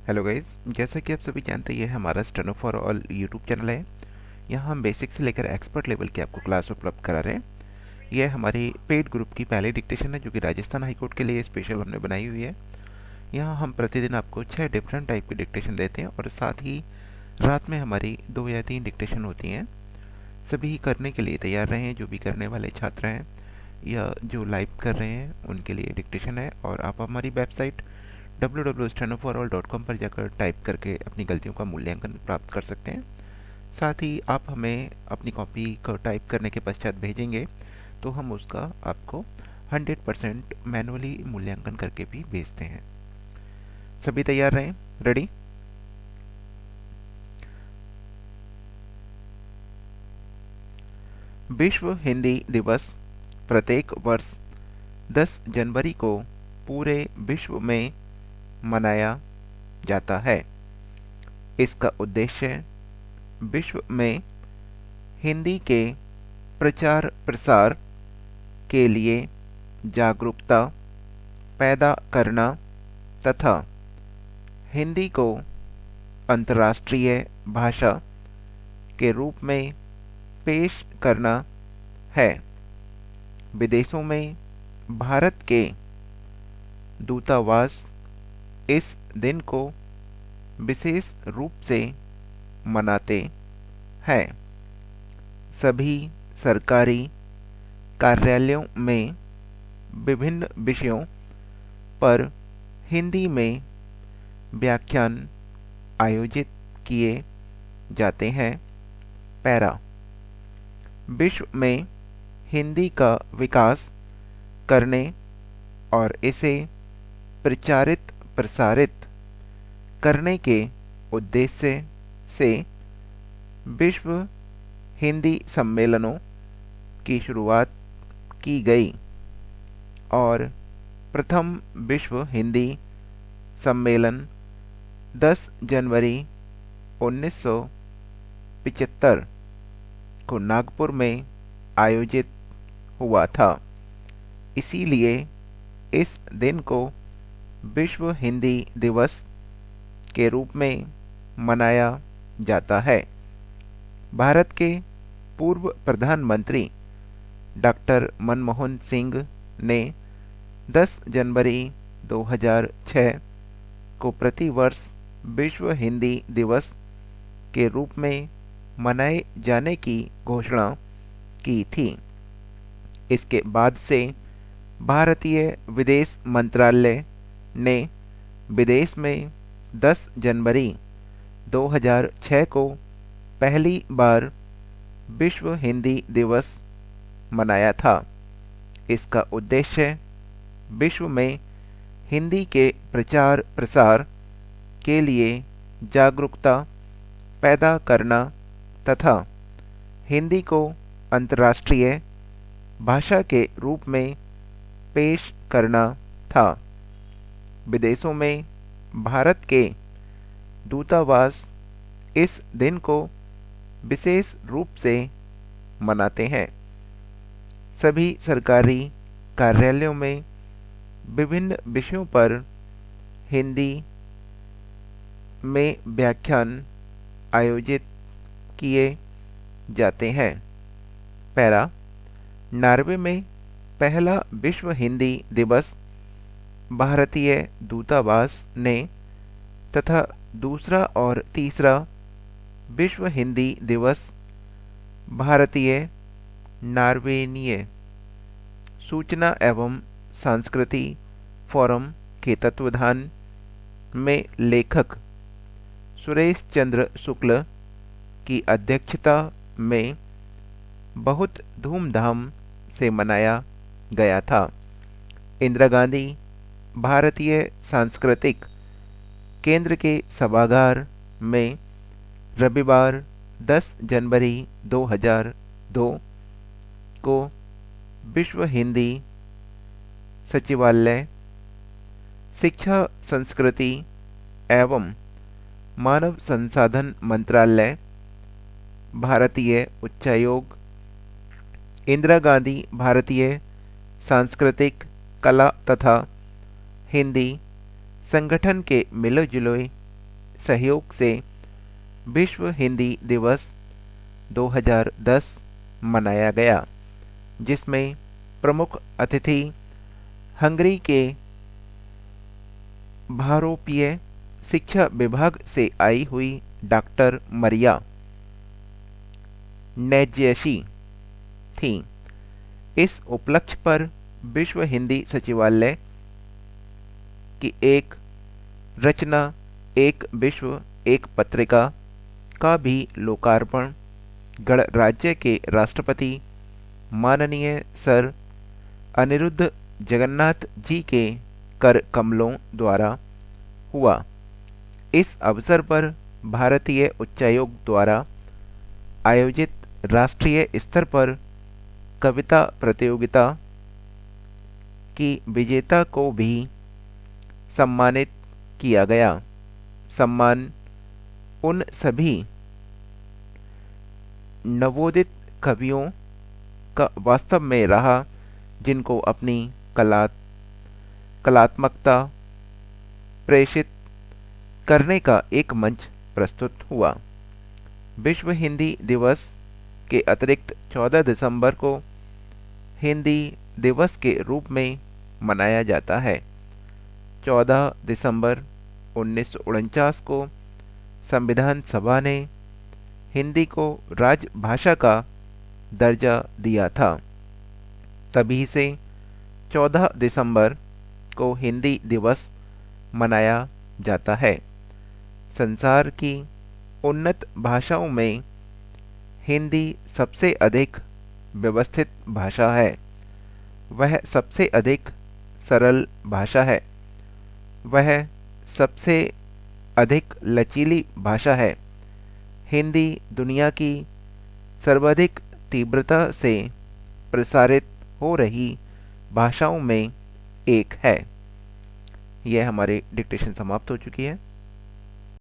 Hello guys, जैसा कि आप सभी जानते हैं ये हमारा steno for all YouTube channel है। यहाँ हम बेसिक से लेकर एक्सपर्ट लेवल की आपको क्लास उपलब्ध करा रहे हैं। यह हमारी पेड ग्रुप की पहली डिक्टेशन है जो कि राजस्थान हाईकोर्ट के लिए स्पेशल हमने बनाई हुई है। यहाँ हम प्रतिदिन आपको 6 डिफरेंट टाइप की डिक्टेशन देते हैं और साथ ही रात में हमारी 2 या 3 डिक्टेशन होती हैं। सभी करने के लिए तैयार रहें, जो भी करने वाले छात्र हैं या जो लाइव कर रहे हैं उनके लिए डिक्टेशन है। और आप हमारी वेबसाइट www.stenoforall.com पर जाकर टाइप करके अपनी गलतियों का मूल्यांकन प्राप्त कर सकते हैं। साथ ही आप हमें अपनी कॉपी को टाइप करने के पश्चात भेजेंगे तो हम उसका आपको 100% मैनुअली मूल्यांकन करके भी भेजते हैं। सभी तैयार रहें, रेडी। विश्व हिंदी दिवस प्रत्येक वर्ष 10 जनवरी को पूरे विश्व में मनाया जाता है। इसका उद्देश्य विश्व में हिंदी के प्रचार प्रसार के लिए जागरूकता पैदा करना तथा हिंदी को अंतर्राष्ट्रीय भाषा के रूप में पेश करना है। विदेशों में भारत के दूतावास इस दिन को विशेष रूप से मनाते हैं। सभी सरकारी कार्यालयों में विभिन्न विषयों पर हिंदी में व्याख्यान आयोजित किए जाते हैं। पैरा विश्व में हिंदी का विकास करने और इसे प्रचारित प्रसारित करने के उद्देश्य से विश्व हिंदी सम्मेलनों की शुरुआत की गई और प्रथम विश्व हिंदी सम्मेलन 10 जनवरी 1975 को नागपुर में आयोजित हुआ था। इसीलिए इस दिन को विश्व हिंदी दिवस के रूप में मनाया जाता है। भारत के पूर्व प्रधानमंत्री डॉक्टर मनमोहन सिंह ने 10 जनवरी 2006 को प्रतिवर्ष विश्व हिंदी दिवस के रूप में मनाए जाने की घोषणा की थी। इसके बाद से भारतीय विदेश मंत्रालय ने विदेश में 10 जनवरी 2006 को पहली बार विश्व हिंदी दिवस मनाया था। इसका उद्देश्य विश्व में हिंदी के प्रचार प्रसार के लिए जागरूकता पैदा करना तथा हिंदी को अंतर्राष्ट्रीय भाषा के रूप में पेश करना था। विदेशों में भारत के दूतावास इस दिन को विशेष रूप से मनाते हैं। सभी सरकारी कार्यालयों में विभिन्न विषयों पर हिंदी में व्याख्यान आयोजित किए जाते हैं। पैरा नॉर्वे में पहला विश्व हिंदी दिवस भारतीय दूतावास ने तथा दूसरा और तीसरा विश्व हिंदी दिवस भारतीय नॉर्वेनिय सूचना एवं संस्कृति फोरम के तत्वावधान में लेखक सुरेश चंद्र शुक्ल की अध्यक्षता में बहुत धूमधाम से मनाया गया था। इंदिरा गांधी भारतीय सांस्कृतिक केंद्र के सभागार में रविवार 10 जनवरी 2002 को विश्व हिंदी सचिवालय, शिक्षा संस्कृति एवं मानव संसाधन मंत्रालय, भारतीय उच्चायोग, इंदिरा गांधी भारतीय सांस्कृतिक कला तथा हिंदी संगठन के मिले जुले सहयोग से विश्व हिंदी दिवस 2010 मनाया गया, जिसमें प्रमुख अतिथि हंगरी के भारोपीय शिक्षा विभाग से आई हुई डॉक्टर मरिया नेजेशी थी। इस उपलक्ष्य पर विश्व हिंदी सचिवालय की एक रचना एक विश्व एक पत्रिका का भी लोकार्पण गणराज्य के राष्ट्रपति माननीय सर अनिरुद्ध जगन्नाथ जी के कर कमलों द्वारा हुआ। इस अवसर पर भारतीय उच्चायोग द्वारा आयोजित राष्ट्रीय स्तर पर कविता प्रतियोगिता की विजेता को भी सम्मानित किया गया। सम्मान उन सभी नवोदित कवियों का वास्तव में रहा जिनको अपनी कलात्मकता प्रेषित करने का एक मंच प्रस्तुत हुआ। विश्व हिंदी दिवस के अतिरिक्त 14 दिसंबर को हिंदी दिवस के रूप में मनाया जाता है। 14 दिसंबर 1949 को संविधान सभा ने हिंदी को राजभाषा का दर्जा दिया था। तभी से 14 दिसंबर को हिंदी दिवस मनाया जाता है। संसार की उन्नत भाषाओं में हिंदी सबसे अधिक व्यवस्थित भाषा है। वह सबसे अधिक सरल भाषा है। वह सबसे अधिक लचीली भाषा है। हिंदी दुनिया की सर्वाधिक तीव्रता से प्रसारित हो रही भाषाओं में एक है। यह हमारी डिक्टेशन समाप्त हो चुकी है।